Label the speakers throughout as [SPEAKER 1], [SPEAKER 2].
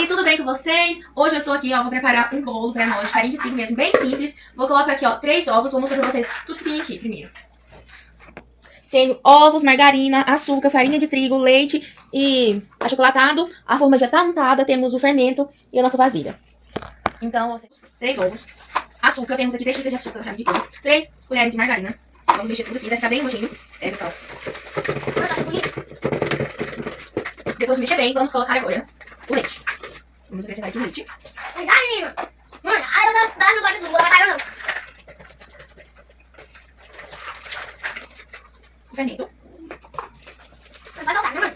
[SPEAKER 1] gente, tudo bem com vocês? Hoje eu tô aqui, ó, vou preparar um bolo pra nós, de farinha de trigo mesmo, bem simples. Vou colocar aqui, ó, 3 ovos, vou mostrar pra vocês tudo que tem aqui primeiro. Tenho ovos, margarina, açúcar, farinha de trigo, leite e achocolatado. A forma já tá untada, temos o fermento e a nossa vasilha. Então, 3 ovos, açúcar, temos aqui 3 xícaras de açúcar, já me digo, 3 colheres de margarina. Vamos mexer tudo aqui, vai ficar bem homogêneo, pessoal. Depois de mexer bem, vamos colocar agora o leite. Vamos acrescentar aqui o leite.
[SPEAKER 2] Vem cá, menina. Mano, eu não gosto do bolo, não.
[SPEAKER 1] O fermento.
[SPEAKER 2] Não vai faltar, né, mãe?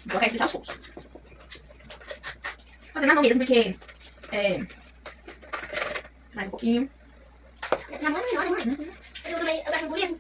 [SPEAKER 1] Vou colocar isso aos poucos. Fazendo na mão mesmo, porque mais um pouquinho.
[SPEAKER 2] Minha mãe não, né, mãe? Eu gosto do bolinho.